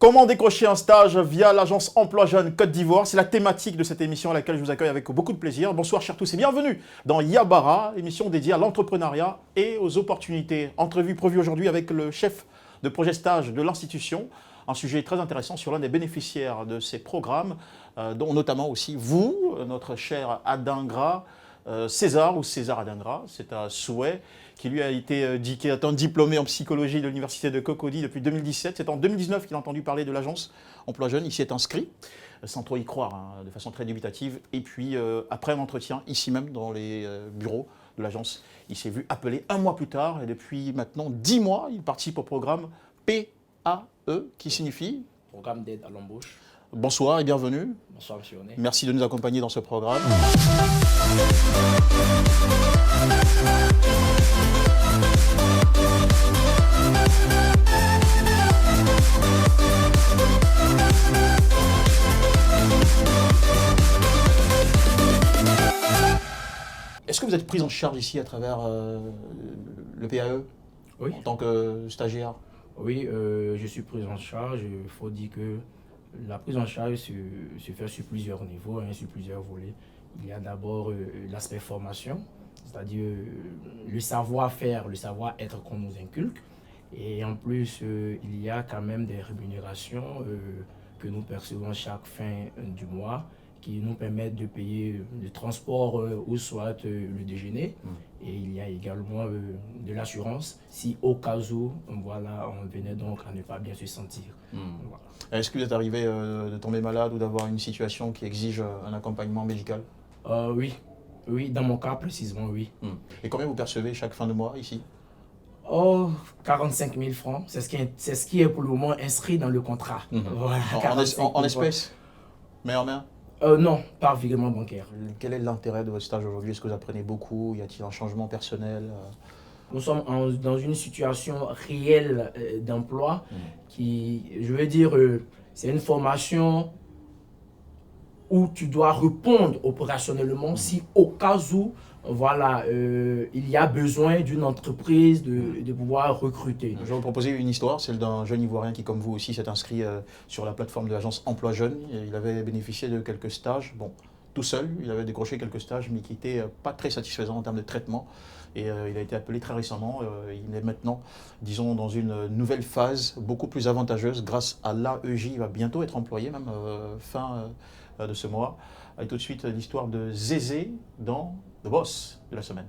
Comment décrocher un stage via l'agence Emploi Jeunes Côte d'Ivoire? C'est la thématique de cette émission à laquelle je vous accueille avec beaucoup de plaisir. Bonsoir chers tous et bienvenue dans Yabara, émission dédiée à l'entrepreneuriat et aux opportunités. Entrevue prévue aujourd'hui avec le chef de projet stage de l'institution. Un sujet très intéressant sur l'un des bénéficiaires de ces programmes, dont notamment aussi vous, notre cher Adingra, César ou César Adingra, c'est un souhait qui lui a été dit, qui est un diplômé en psychologie de l'université de Cocody depuis 2017. C'est en 2019 qu'il a entendu parler de l'agence Emploi Jeunes. Il s'y est inscrit, sans trop y croire, de façon très dubitative. Et puis, après un entretien, ici même, dans les bureaux de l'agence, il s'est vu appeler un mois plus tard. Et depuis maintenant 10 mois, il participe au programme PAE, qui signifie Programme d'aide à l'embauche. Bonsoir et bienvenue. Bonsoir, monsieur René. Merci de nous accompagner dans ce programme. Est-ce que vous êtes pris en charge ici à travers le PAE, Oui. en tant que stagiaire? Oui, je suis pris en charge. Il faut dire que la prise en charge se fait sur plusieurs niveaux, sur plusieurs volets. Il y a d'abord l'aspect formation, c'est-à-dire le savoir-faire, le savoir-être qu'on nous inculque. Et en plus, il y a quand même des rémunérations que nous percevons chaque fin du mois, qui nous permettent de payer le transport ou soit le déjeuner. Et il y a également de l'assurance si au cas où voilà, on venait donc à ne pas bien se sentir. Voilà. Est-ce que vous êtes arrivé de tomber malade ou d'avoir une situation qui exige un accompagnement médical? Oui, dans mon cas précisément, oui. Et combien vous percevez chaque fin de mois ici? 45 000 francs, c'est ce qui est pour le moment inscrit dans le contrat. Voilà, En espèces? Main en main? Non, par virement bancaire. Quel est l'intérêt de votre stage aujourd'hui? Est-ce que vous apprenez beaucoup? Y a-t-il un changement personnel? Nous sommes dans une situation réelle d'emploi qui, je veux dire, c'est une formation où tu dois répondre opérationnellement si au cas où voilà, il y a besoin d'une entreprise de pouvoir recruter. Je vais vous proposer une histoire, celle d'un jeune Ivoirien qui, comme vous aussi, s'est inscrit sur la plateforme de l'agence Emploi Jeunes. Il avait bénéficié de quelques stages. Bon, tout seul, il avait décroché quelques stages, mais qui n'étaient pas très satisfaisants en termes de traitement. Et il a été appelé très récemment. Il est maintenant, disons, dans une nouvelle phase beaucoup plus avantageuse grâce à l'AEJ. Il va bientôt être employé, même fin de ce mois. Et tout de suite, l'histoire de Zézé dans The Boss de la semaine.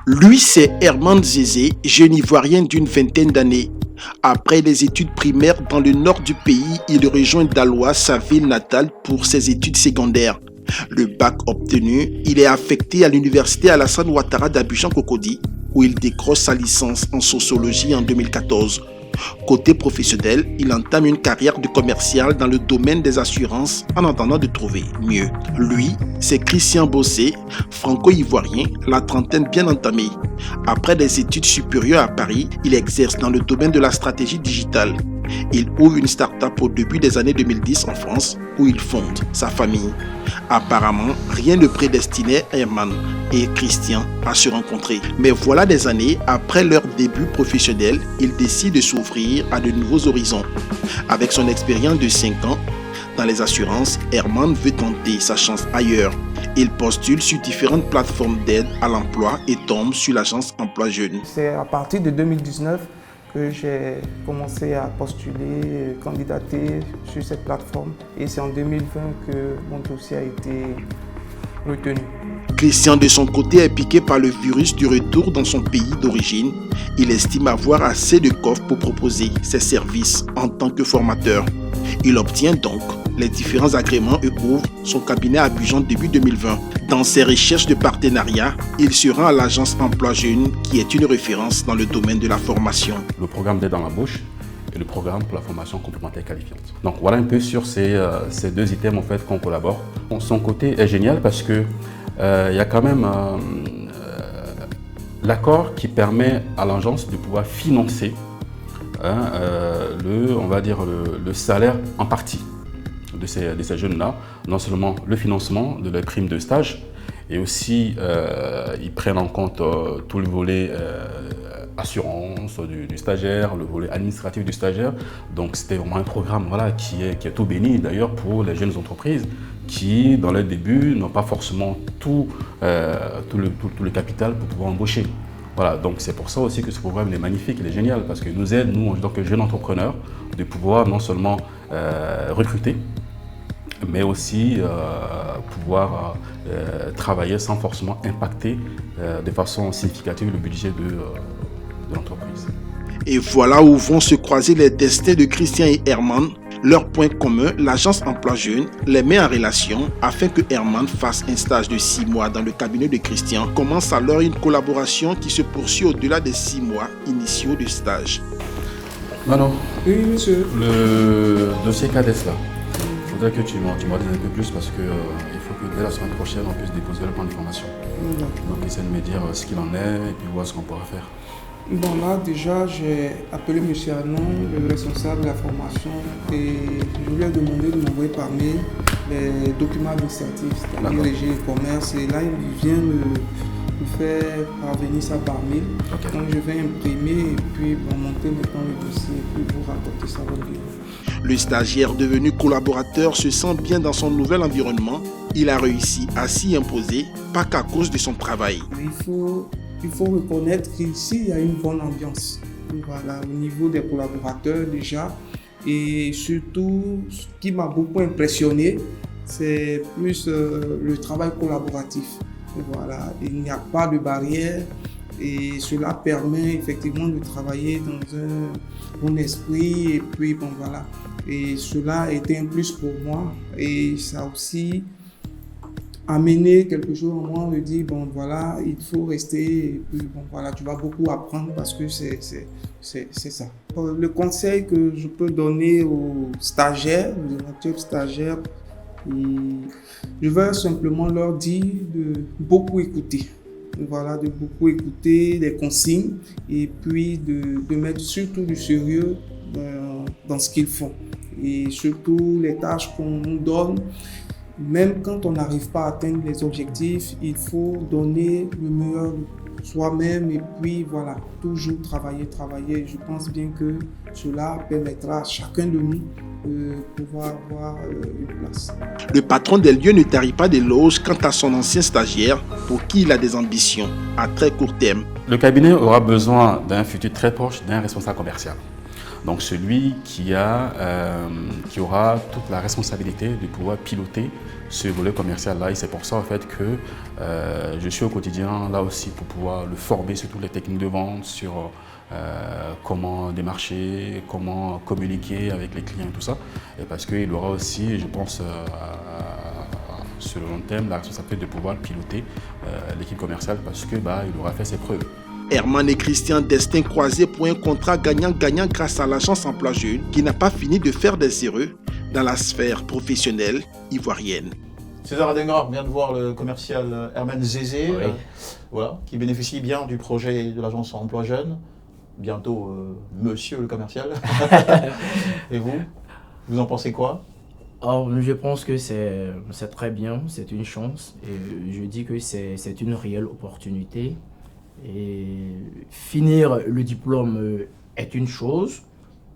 Lui, c'est Herman Zézé, jeune Ivoirien d'une vingtaine d'années. Après les études primaires dans le nord du pays, il rejoint Daloa, sa ville natale, pour ses études secondaires. Le bac obtenu, il est affecté à l'université Alassane Ouattara d'Abidjan-Cocody, où il décroche sa licence en sociologie en 2014. Côté professionnel, il entame une carrière de commercial dans le domaine des assurances en attendant de trouver mieux. Lui, c'est Christian Bossé, franco-ivoirien, la trentaine bien entamée. Après des études supérieures à Paris, il exerce dans le domaine de la stratégie digitale. Il ouvre une start-up au début des années 2010 en France, où il fonde sa famille. Apparemment, rien ne prédestinait Herman et Christian à se rencontrer. Mais voilà des années après leur début professionnel, ils décident de s'ouvrir à de nouveaux horizons. Avec son expérience de 5 ans dans les assurances, Herman veut tenter sa chance ailleurs. Il postule sur différentes plateformes d'aide à l'emploi et tombe sur l'agence Emploi Jeunes. C'est à partir de 2019 que j'ai commencé à postuler, candidater sur cette plateforme. Et c'est en 2020 que mon dossier a été retenu. Christian, de son côté, est piqué par le virus du retour dans son pays d'origine. Il estime avoir assez de coffres pour proposer ses services en tant que formateur. Il obtient donc les différents agréments et ouvre son cabinet à Abidjan début 2020. Dans ses recherches de partenariat, il se rend à l'agence Emploi Jeunes, qui est une référence dans le domaine de la formation. Le programme d'aide à l'embauche et le programme pour la formation complémentaire qualifiante. Donc voilà un peu sur ces deux items en fait qu'on collabore. Son côté est génial parce que il y a quand même l'accord qui permet à l'agence de pouvoir financer on va dire le salaire en partie. de ces jeunes-là, non seulement le financement de leurs primes de stage, et aussi ils prennent en compte tout le volet assurance du stagiaire, le volet administratif du stagiaire. Donc c'était vraiment un programme qui est tout béni d'ailleurs pour les jeunes entreprises qui, dans leur début, n'ont pas forcément tout le capital pour pouvoir embaucher. Voilà, donc c'est pour ça aussi que ce programme est magnifique, il est génial, parce qu'il nous aide, nous, en tant que jeunes entrepreneurs, de pouvoir non seulement recruter, mais aussi pouvoir travailler sans forcément impacter de façon significative le budget de l'entreprise. Et voilà où vont se croiser les destins de Christian et Herman. Leur point commun, l'agence Emploi Jeune, les met en relation afin que Herman fasse un stage de 6 mois dans le cabinet de Christian. Commence alors une collaboration qui se poursuit au-delà des 6 mois initiaux de stage. Manon, Oui, monsieur. le dossier CADES là, il faudrait que tu m'en dises un peu plus parce qu'il faut que dès la semaine prochaine on puisse déposer le plan de formation. Donc essaie de me dire ce qu'il en est et puis voir ce qu'on pourra faire. Bon, là, déjà, j'ai appelé M. Arnon, le responsable de la formation, et je lui ai demandé de m'envoyer par mail les documents administratifs, c'est-à-dire les G-commerce. Et là, il vient me faire parvenir ça par mail. Okay. Donc, je vais imprimer et puis monter maintenant le dossier et puis vous rapporter ça au bureau. Le stagiaire devenu collaborateur se sent bien dans son nouvel environnement. Il a réussi à s'y imposer, pas qu'à cause de son travail. Il faut reconnaître qu'ici, il y a une bonne ambiance. Voilà, au niveau des collaborateurs déjà. Et surtout, ce qui m'a beaucoup impressionné, c'est plus le travail collaboratif. Voilà, il n'y a pas de barrière et cela permet effectivement de travailler dans un bon esprit. Et puis, bon, voilà. Et cela a été un plus pour moi. Et ça a aussi amener quelque chose en moi, me dire bon voilà, il faut rester et puis bon voilà, tu vas beaucoup apprendre parce que c'est ça. Le conseil que je peux donner aux stagiaires, aux éventuels stagiaires, je veux simplement leur dire de beaucoup écouter. Voilà, de beaucoup écouter les consignes et puis de mettre surtout du sérieux dans ce qu'ils font. Et surtout les tâches qu'on nous donne. Même quand on n'arrive pas à atteindre les objectifs, il faut donner le meilleur de soi-même et puis voilà, toujours travailler. Je pense bien que cela permettra à chacun de nous de pouvoir avoir une place. Le patron des lieux ne tarit pas d'éloges quant à son ancien stagiaire pour qui il a des ambitions à très court terme. Le cabinet aura besoin d'un futur très proche d'un responsable commercial. Donc celui qui aura toute la responsabilité de pouvoir piloter ce volet commercial-là. Et c'est pour ça en fait que je suis au quotidien là aussi pour pouvoir le former sur toutes les techniques de vente, sur comment démarcher, comment communiquer avec les clients et tout ça. Et parce qu'il aura aussi, je pense, sur le long terme, la responsabilité de pouvoir piloter l'équipe commerciale parce que il aura fait ses preuves. Herman et Christian, destin croisé pour un contrat gagnant-gagnant grâce à l'agence Emploi Jeune qui n'a pas fini de faire des erreurs dans la sphère professionnelle ivoirienne. César Adengra, on vient de voir le commercial Herman Zézé, oui. Voilà, qui bénéficie bien du projet de l'agence Emploi Jeune. Bientôt, monsieur le commercial. Et vous en pensez quoi? Alors, je pense que c'est très bien, c'est une chance. Et je dis que c'est une réelle opportunité. Et finir le diplôme est une chose,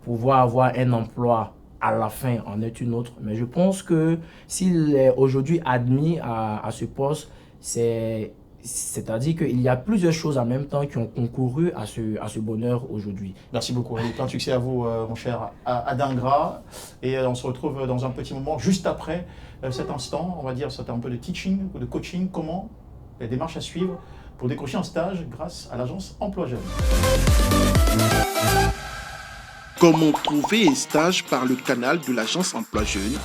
pouvoir avoir un emploi à la fin en est une autre. Mais je pense que s'il est aujourd'hui admis à ce poste, c'est-à-dire qu'il y a plusieurs choses en même temps qui ont concouru à ce bonheur aujourd'hui. Merci beaucoup. Et plein de succès à vous, mon cher Adengra. Et on se retrouve dans un petit moment, juste après cet instant, on va dire, c'est un peu de teaching, de coaching, comment, les démarches à suivre pour décrocher un stage grâce à l'agence Emploi Jeune. Comment trouver un stage par le canal de l'agence Emploi Jeune?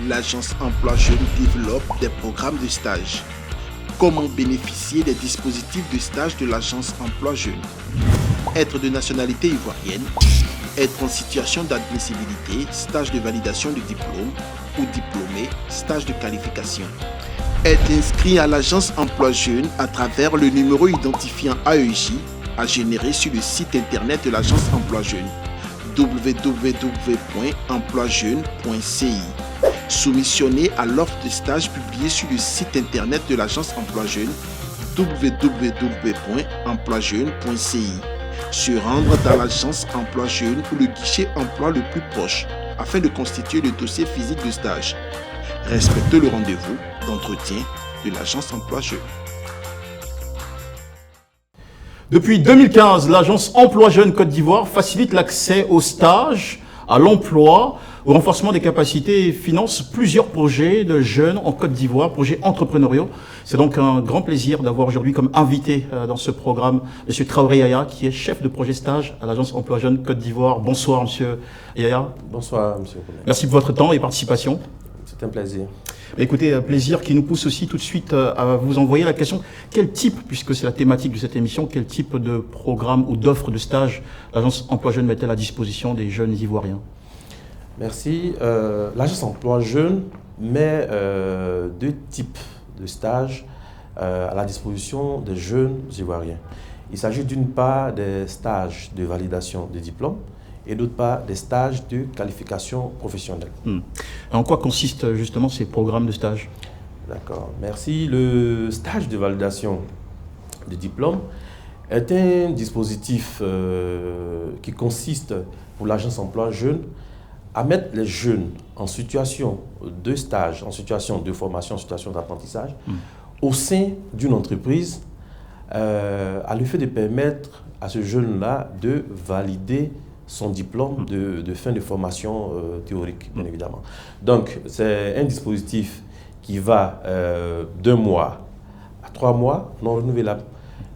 L'agence Emploi Jeune développe des programmes de stage. Comment bénéficier des dispositifs de stage de l'agence Emploi Jeune? Être de nationalité ivoirienne, être en situation d'admissibilité, stage de validation de diplôme ou diplômé, stage de qualification. Être inscrit à l'agence Emploi Jeune à travers le numéro identifiant AEJ à générer sur le site internet de l'agence Emploi Jeune www.emploijeune.ci. Soumissionnez à l'offre de stage publiée sur le site internet de l'agence Emploi Jeune www.emploijeune.ci. Se rendre dans l'agence Emploi Jeune ou le guichet emploi le plus proche afin de constituer le dossier physique de stage. Respectez le rendez-vous d'entretien de l'agence Emploi Jeune. Depuis 2015, l'agence Emploi Jeune Côte d'Ivoire facilite l'accès aux stages, à l'emploi, au renforcement des capacités et finance plusieurs projets de jeunes en Côte d'Ivoire, projets entrepreneuriaux. C'est donc un grand plaisir d'avoir aujourd'hui comme invité dans ce programme M. Traoré Yaya, qui est chef de projet stage à l'agence Emploi Jeune Côte d'Ivoire. Bonsoir M. Yaya. Bonsoir M. Merci pour votre temps et participation. C'est un plaisir. Écoutez, plaisir qui nous pousse aussi tout de suite à vous envoyer la question. Quel type, puisque c'est la thématique de cette émission, quel type de programme ou d'offre de stage l'agence Emploi Jeune met-elle à disposition des jeunes Ivoiriens? Merci. L'agence Emploi Jeune met deux types de stages à la disposition des jeunes Ivoiriens. Il s'agit d'une part des stages de validation des diplômes et d'autre part des stages de qualification professionnelle. En quoi consistent justement ces programmes de stage? D'accord, merci. Le stage de validation des diplômes est un dispositif qui consiste pour l'agence Emploi Jeune à mettre les jeunes en situation de stage, en situation de formation, en situation d'apprentissage, au sein d'une entreprise, à l'effet de permettre à ce jeune-là de valider son diplôme de fin de formation théorique, bien évidemment. Donc, c'est un dispositif qui va d'1 mois à 3 mois, non renouvelable,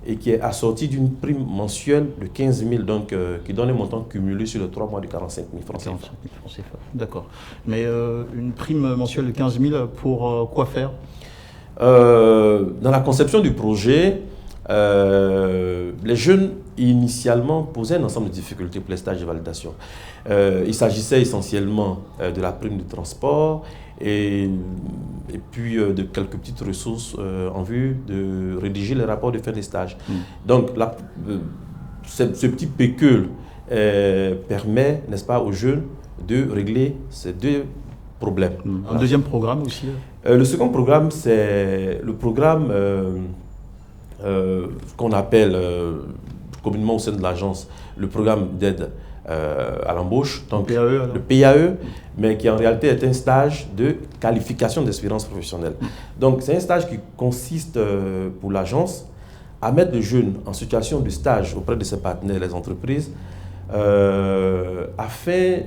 et qui est assorti d'une prime mensuelle de 15 000, donc qui donne un montant cumulé sur les 3 mois de 45 000 francs CFA. D'accord. Mais une prime mensuelle de 15 000 pour quoi faire? Dans la conception du projet, les jeunes initialement posaient un ensemble de difficultés pour les stages de validation. Il s'agissait essentiellement de la prime de transport et puis de quelques petites ressources en vue de rédiger les rapports de fin de stage. Donc ce petit pécule permet, n'est-ce pas, aux jeunes de régler ces deux problèmes. Un deuxième programme aussi? Le second programme, c'est le programme qu'on appelle communément au sein de l'agence le programme d'aide à l'embauche, donc le PAE, mais qui en réalité est un stage de qualification d'expérience professionnelle. Donc c'est un stage qui consiste pour l'agence à mettre les jeunes en situation de stage auprès de ses partenaires, les entreprises, afin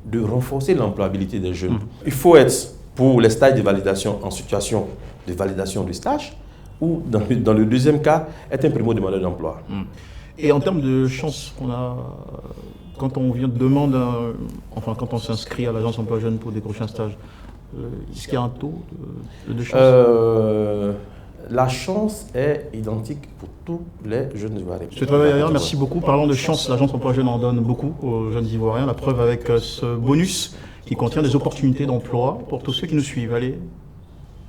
de renforcer l'employabilité des jeunes. Il faut être, pour les stages de validation, en situation de validation du stage, ou dans le deuxième cas, être un primo-demandeur d'emploi. Et en termes de chance qu'on a, quand on vient de demander, enfin quand on s'inscrit à l'agence Emploi Jeune pour décrocher un stage, est-ce qu'il y a un taux de chance? La chance est identique pour tous les jeunes Ivoiriens. Monsieur Traoré, merci beaucoup. Parlant de chance, l'agence Emploi Jeune en donne beaucoup aux jeunes Ivoiriens. La preuve avec ce bonus qui contient des opportunités d'emploi pour tous ceux qui nous suivent. Allez,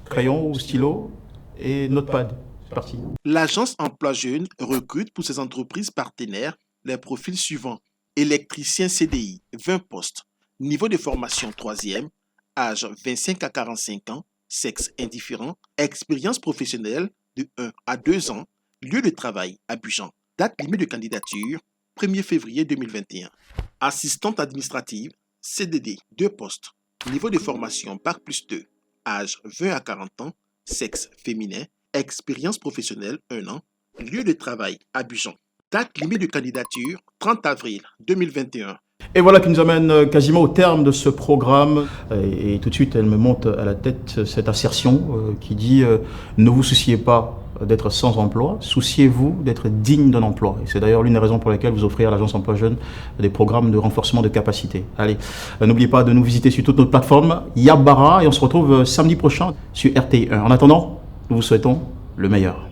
crayon ou stylo et notepad. C'est parti. L'agence Emploi Jeune recrute pour ses entreprises partenaires les profils suivants. Électricien CDI, 20 postes. Niveau de formation 3e, âge 25 à 45 ans, sexe indifférent, expérience professionnelle de 1 à 2 ans, lieu de travail Abidjan. Date limite de candidature, 1er février 2021. Assistante administrative, CDD, 2 postes. Niveau de formation Bac plus 2, âge 20 à 40 ans, sexe féminin, expérience professionnelle 1 an, lieu de travail Abidjan. Date limite de candidature, 30 avril 2021. Et voilà qui nous amène quasiment au terme de ce programme. Et tout de suite, elle me monte à la tête cette assertion qui dit ne vous souciez pas d'être sans emploi, souciez-vous d'être digne d'un emploi. Et c'est d'ailleurs l'une des raisons pour lesquelles vous offrez à l'agence Emploi Jeune des programmes de renforcement de capacité. Allez, n'oubliez pas de nous visiter sur toutes nos plateformes Yabara et on se retrouve samedi prochain sur RTI1. En attendant, nous vous souhaitons le meilleur.